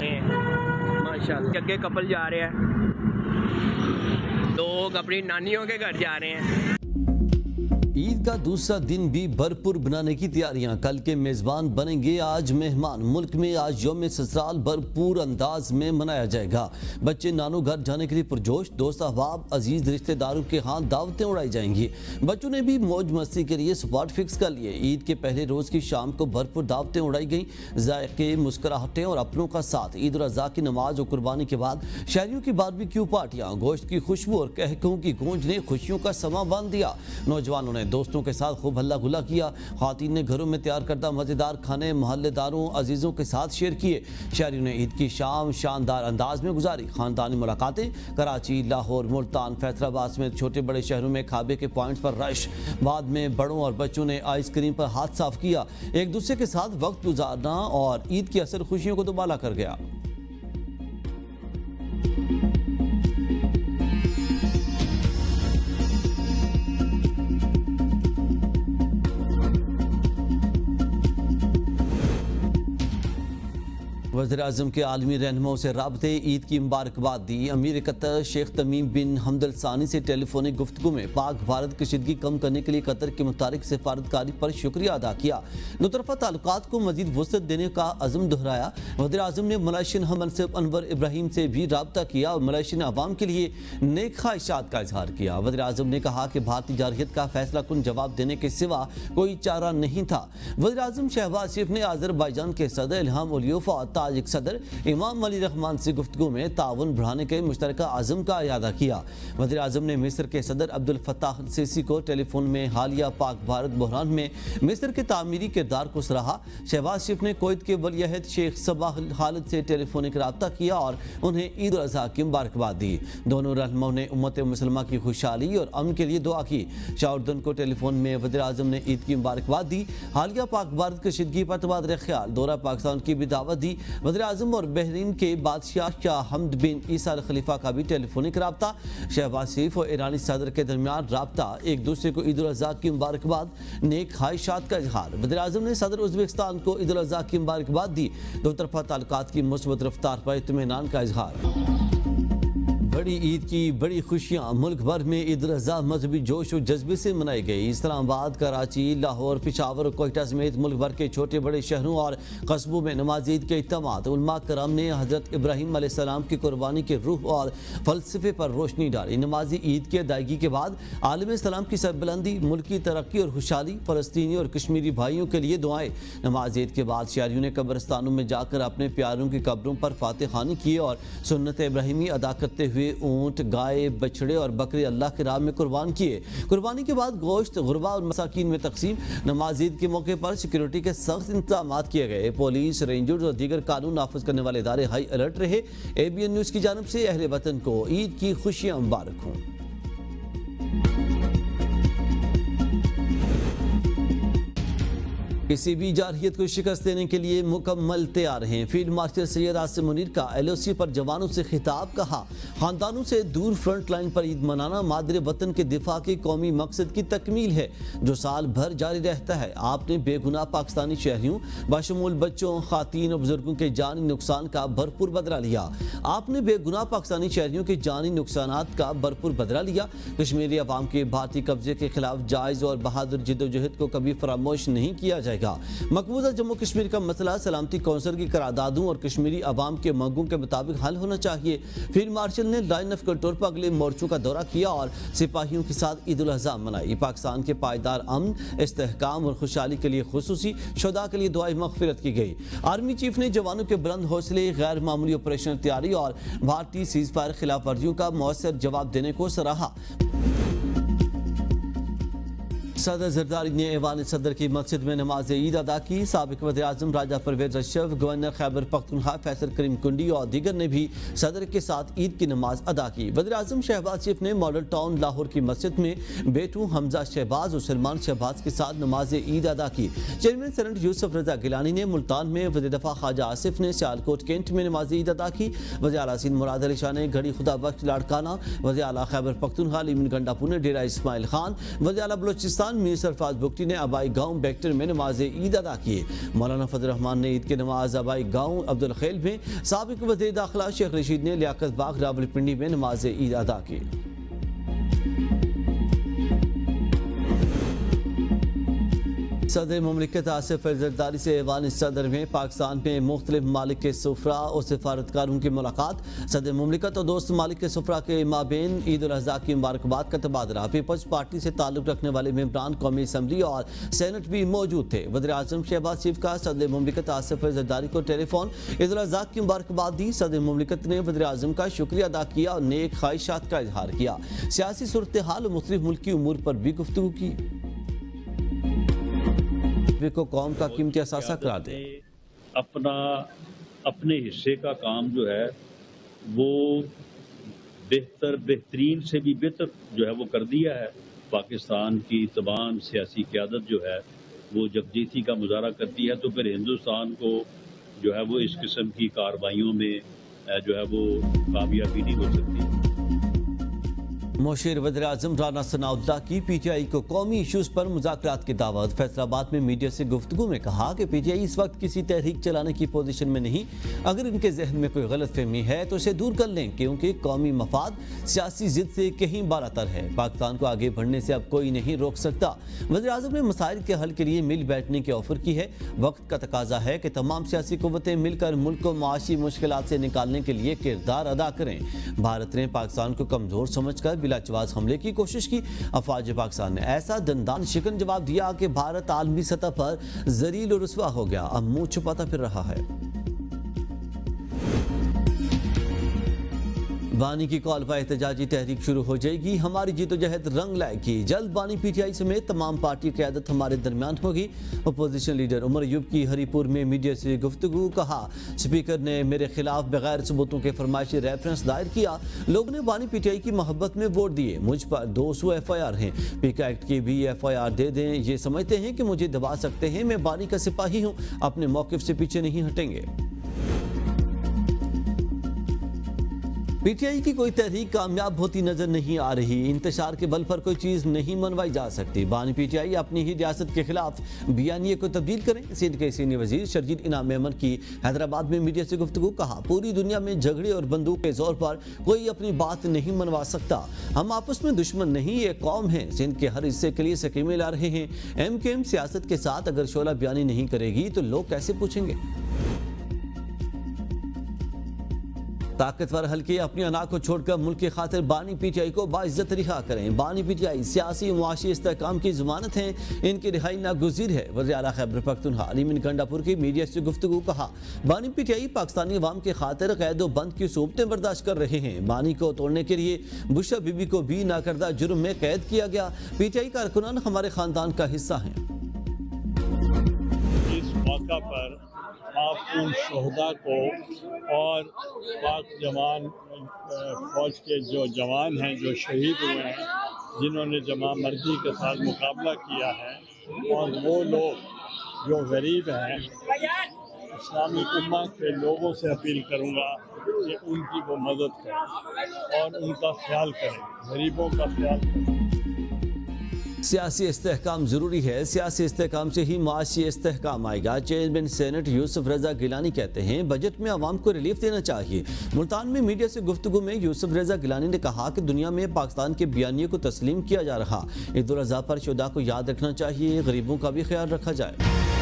رہے ہیں ماشاءاللہ. اگے کپل جا رہے ہیں, لوگ اپنی نانیوں کے گھر جا رہے ہیں. عید کا دوسرا دن بھی بھرپور بنانے کی تیاریاں. کل کے میزبان بنیں گے آج مہمان. ملک میں آج یوم سسرال بھرپور انداز میں منایا جائے گا. بچے نانو گھر جانے کے لیے پرجوش. دوست احباب عزیز رشتہ داروں کے ہاں دعوتیں اڑائی جائیں گی. بچوں نے بھی موج مستی کے لیے سپاٹ فکس کر لیے. عید کے پہلے روز کی شام کو بھرپور دعوتیں اڑائی گئیں. ذائقے, مسکراہٹیں اور اپنوں کا ساتھ. عید الاضحیٰ کی نماز اور قربانی کے بعد شہریوں کی باربیکیو پارٹیاں. گوشت کی خوشبو اور کہکہوں کی گونج نے خوشیوں کا سماں باندھ دیا. نوجوانوں نے دوستوں کے ساتھ خوب ہلا گلا کیا. خواتین نے گھروں میں تیار کردہ مزیدار کھانے محلے داروں عزیزوں کے ساتھ شیئر کیے. شہریوں نے عید کی شام شاندار انداز میں گزاری. خاندانی ملاقاتیں. کراچی, لاہور, ملتان, فیصل آباد سمیت چھوٹے بڑے شہروں میں کھابے کے پوائنٹس پر رش. بعد میں بڑوں اور بچوں نے آئس کریم پر ہاتھ صاف کیا. ایک دوسرے کے ساتھ وقت گزارنا اور عید کی اثر خوشیوں کو دوبالا کر گیا. وزیراعظم کے عالمی رہنماؤں سے رابطے. عید کی مبارکباد دی. امیر قطر شیخ تمیم بن حمد الثانی سے ٹیلی فونک گفتگو میں پاک بھارت کشیدگی کم کرنے کے لیے قطر کے متحرک سفارتکاری پر شکریہ ادا کیا. دوطرفہ تعلقات کو مزید وسعت دینے کا عزم دہرایا. وزیراعظم نے ملائیشین ہم منصب انور ابراہیم سے بھی رابطہ کیا اور ملائیشین عوام کے لیے نیک خواہشات کا اظہار کیا. وزیراعظم نے کہا کہ بھارتی جارحیت کا فیصلہ کن جواب دینے کے سوا کوئی چارہ نہیں تھا. وزیراعظم شہباز شریف نے آذربائیجان کے صدر الہام علیوف اور تاجک صدر امام علی رحمان سے گفتگو میں تعاون بڑھانے کے مشترکہ عزم کا اعادہ کیا. وزیراعظم نے مصر کے صدر عبد الفتاح السیسی کو ٹیلی فون میں حالیہ پاک بھارت بحران میں مصر کے تعمیری کردار کو سراہا. شہباز شریف نے کویت کے ولی عہد شیخ صباح خالد سے ٹیلی فونک رابطہ کیا اور انہیں عید الاضحیٰ کی مبارکباد دی. دونوں رہنماؤں نے امت مسلمہ کی خوشحالی اور امن کے لیے دعا کی. شاہ اردن کو ٹیلی فون میں وزیراعظم نے عید کی مبارکباد دی. حالیہ پاک بھارت کشیدگی پر تبادلہ خیال. دورہ پاکستان کی بھی دعوت دی. وزیراعظم اور بحرین کے بادشاہ شاہ حمد بن عیسیٰ الخلیفہ کا بھی ٹیلی فونک رابطہ. شہباز شریف اور ایرانی صدر کے درمیان رابطہ. ایک دوسرے کو عید الاضحیٰ کی مبارکباد, نیک خواہشات کا اظہار. وزیراعظم نے صدر ازبکستان کو عید الاضحیٰ کی مبارکباد دی. دو طرفہ تعلقات کی مثبت رفتار پر اطمینان کا اظہار. بڑی عید کی بڑی خوشیاں. ملک بھر میں عید الاضحیٰ مذہبی جوش و جذبے سے منائی گئی. اسلام آباد, کراچی, لاہور, پشاور اور کوئٹہ سمیت ملک بھر کے چھوٹے بڑے شہروں اور قصبوں میں نماز عید کے اجتماعات. علماء کرام نے حضرت ابراہیم علیہ السلام کی قربانی کے روح اور فلسفے پر روشنی ڈالی. نماز عید کی ادائیگی کے بعد عالم اسلام کی سربلندی, ملکی ترقی اور خوشحالی, فلسطینی اور کشمیری بھائیوں کے لیے دعائیں. نماز عید کے بعد شہریوں نے قبرستانوں میں جا کر اپنے پیاروں کی قبروں پر فاتح خوانی کی اور سنت ابراہیمی ادا کرتے ہوئے اونٹ, گائے, بچڑے اور بکرے اللہ کی راہ میں قربان کیے. قربانی کے بعد گوشت غربا اور مساکین میں تقسیم. نماز عید کے موقع پر سیکیورٹی کے سخت انتظامات کیے گئے. پولیس, رینجرز اور دیگر قانون نافذ کرنے والے ادارے ہائی الرٹ رہے. ABN نیوز کی جانب سے اہل وطن کو عید کی خوشیاں مبارک ہوں. کسی بھی جارحیت کو شکست دینے کے لیے مکمل تیار ہیں. فیلڈ مارشل سید عاصم منیر کا LOC پر جوانوں سے خطاب. کہا خاندانوں سے دور فرنٹ لائن پر عید منانا مادر وطن کے دفاع کے قومی مقصد کی تکمیل ہے جو سال بھر جاری رہتا ہے. آپ نے بے گناہ پاکستانی شہریوں بشمول بچوں, خواتین اور بزرگوں کے جانی نقصان کا بھرپور بدلہ لیا. آپ نے بے گناہ پاکستانی شہریوں کے جانی نقصانات کا بھرپور بدلہ لیا. کشمیری عوام کے بھارتی قبضے کے خلاف جائز اور بہادر جدوجہد کو کبھی فراموش نہیں کیا جائے گا. مقبوضہ جموں کشمیر کا مسئلہ سلامتی کونسل کی قراردادوں اور کشمیری عوام کے مانگوں کے مطابق حل ہونا چاہیے. فیلڈ مارشل نے لائن آف کنٹرول پر اگلے مورچوں کا دورہ کیا اور سپاہیوں کے ساتھ عید الاضحیٰ منائی. پاکستان کے پائیدار امن, استحکام اور خوشحالی کے لیے خصوصی شہداء کے لیے دعائے مغفرت کی گئی. آرمی چیف نے جوانوں کے بلند حوصلے, غیر معمولی آپریشنل تیاری اور بھارتی سیز فائر خلاف ورزیوں کا مؤثر جواب دینے کو سراہا. صدر زرداری نے ایوان صدر کی مسجد میں نماز عید ادا کی. سابق وزیر اعظم راجہ پرویز اشرف, گورنر خیبر پختونخوا فیصل کریم کنڈی اور دیگر نے بھی صدر کے ساتھ عید کی نماز ادا کی. وزیر اعظم شہباز شریف نے ماڈل ٹاؤن لاہور کی مسجد میں بیٹوں حمزہ شہباز اور سلمان شہباز کے ساتھ نماز عید ادا کی. چیئرمین سینٹ یوسف رضا گیلانی نے ملتان میں, وزیر دفاع خواجہ آصف نے سیالکوٹ کینٹ میں نماز عید ادا کی. وزیر اعلیٰ سندھ مراد علی شاہ نے گھڑی خدا بخش لاڑکانہ, وزیر اعلیٰ خیبر پختونخوا لیمن گنڈا پور نے ڈیرہ اسماعیل خان, وزیر اعلیٰ بلوچستان دوران میر سرفراز بگٹی نے آبائی گاؤں بیکٹر میں نماز عید ادا کی. مولانا فضل الرحمان نے عید کی نماز آبائی گاؤں عبدالخیل میں، سابق وزیر داخلہ شیخ رشید نے لیاقت باغ راولپنڈی میں نماز عید ادا کی. صدر مملکت آصف علی زرداری سے ایوان صدر میں پاکستان میں مختلف ممالک کے سفراء اور سفارتکاروں کی ملاقات. صدر مملکت اور دوست ممالک کے سفراء کے مابین عید الاضحیٰ کی مبارکباد کا تبادلہ. پیپلز پارٹی سے تعلق رکھنے والے ممبران قومی اسمبلی اور سینٹ بھی موجود تھے. وزیر اعظم شہباز شریف کا صدر مملکت آصف علی زرداری کو ٹیلی فون عید الاضحیٰ کی مبارکباد دی. صدر مملکت نے وزیر اعظم کا شکریہ ادا کیا اور نیک خواہشات کا اظہار کیا. سیاسی صورتحال اور مختلف ملکی امور پر بھی گفتگو کی. کو قوم کا قیمتی اثاثہ قرار دے. اپنے حصے کا کام جو ہے وہ بہترین سے بھی بہتر جو ہے وہ کر دیا ہے. پاکستان کی تمام سیاسی قیادت جو ہے وہ یکجہتی کا مظاہرہ کرتی ہے، تو پھر ہندوستان کو جو ہے وہ اس قسم کی کارروائیوں میں جو ہے وہ کامیابی نہیں ہو سکتی. مشیر وزیر اعظم رانا ثناء اللہ کی پی ٹی آئی کو قومی ایشوز پر مذاکرات کی دعوت. فیصل آباد میں میڈیا سے گفتگو میں کہا کہ پی ٹی آئی اس وقت کسی تحریک چلانے کی پوزیشن میں نہیں. اگر ان کے ذہن میں کوئی غلط فہمی ہے تو اسے دور کر لیں، کیونکہ قومی مفاد سیاسی ضد سے کہیں بالاتر ہے. پاکستان کو آگے بڑھنے سے اب کوئی نہیں روک سکتا. وزیر اعظم نے مسائل کے حل کے لیے مل بیٹھنے کی آفر کی ہے. وقت کا تقاضا ہے کہ تمام سیاسی قوتیں مل کر ملک کو معاشی مشکلات سے نکالنے کے لیے کردار ادا کریں. بھارت نے پاکستان کو کمزور سمجھ کر بلا جواز حملے کی کوشش کی. افواج پاکستان نے ایسا دندان شکن جواب دیا کہ بھارت عالمی سطح پر ذلیل و رسوا ہو گیا، اب منہ چھپاتا پھر رہا ہے. بانی کی کال پر احتجاجی تحریک شروع ہو جائے گی. ہماری جیت و جہد رنگ لائے گی. جلد بانی پی ٹی آئی سمیت تمام پارٹی قیادت ہمارے درمیان ہوگی. اپوزیشن لیڈر عمر ایوب کی ہری پور میں میڈیا سے گفتگو. کہا اسپیکر نے میرے خلاف بغیر ثبوتوں کے فرمائشی ریفرنس دائر کیا. لوگوں نے بانی پی ٹی آئی کی محبت میں ووٹ دیے. مجھ پر 200 ایف آئی آر ہیں. پیکا ایکٹ کی بھی ایف آئی آر دے دیں. یہ سمجھتے ہیں کہ مجھے دبا سکتے ہیں. میں بانی کا سپاہی ہوں، اپنے موقف سے پیچھے نہیں ہٹیں گے. پی ٹی آئی کی کوئی تحریک کامیاب ہوتی نظر نہیں آ رہی. انتشار کے بل پر کوئی چیز نہیں منوائی جا سکتی. بانی پی ٹی آئی اپنی ہی ریاست کے خلاف بیانیے کو تبدیل کریں. سندھ کے سینئر وزیر شرجیل انعام میمن کی حیدرآباد میں میڈیا سے گفتگو. کہا پوری دنیا میں جھگڑے اور بندوق کے زور پر کوئی اپنی بات نہیں منوا سکتا. ہم آپس میں دشمن نہیں، یہ قوم ہے. سندھ کے ہر حصے کے لیے سکیمیں لا رہے ہیں. ایم کے ایم سیاست کے ساتھ اگر شعلہ بیانی نہیں کرے گی تو لوگ کیسے پوچھیں گے؟ طاقتور حلقے اپنی انا کو چھوڑ کر ملک کی خاطر بانی پی ٹی آئی کو باعزت رہا کریں. بانی پی ٹی آئی سیاسی معاشی استحکام کی ضمانت ہیں، ان کی رہائی ناگزیر ہے. وزیر اعلیٰ خیبر پختونخوا علی من گنڈاپور کی میڈیا سے گفتگو. کہا بانی پی ٹی آئی پاکستانی عوام کی خاطر قید و بند کی صورتیں برداشت کر رہے ہیں. بانی کو توڑنے کے لیے بشرا بی بی کو بھی ناکردہ جرم میں قید کیا گیا. پی ٹی آئی کارکنان ہمارے خاندان کا حصہ ہیں. اس موقع پر آپ ان شہداء کو اور پاک جوان فوج کے جو جوان ہیں جو شہید ہوئے ہیں، جنہوں نے جمع مردی کے ساتھ مقابلہ کیا ہے، اور وہ لوگ جو غریب ہیں، اسلامی امہ کے لوگوں سے اپیل کروں گا کہ ان کی وہ مدد کریں اور ان کا خیال کریں، غریبوں کا خیال کریں. سیاسی استحکام ضروری ہے. سیاسی استحکام سے ہی معاشی استحکام آئے گا. چیئرمین سینٹ یوسف رضا گیلانی کہتے ہیں بجٹ میں عوام کو ریلیف دینا چاہیے. ملتان میں میڈیا سے گفتگو میں یوسف رضا گیلانی نے کہا کہ دنیا میں پاکستان کے بیانیے کو تسلیم کیا جا رہا. عید الاضحیٰ پر شہداء کو یاد رکھنا چاہیے. غریبوں کا بھی خیال رکھا جائے.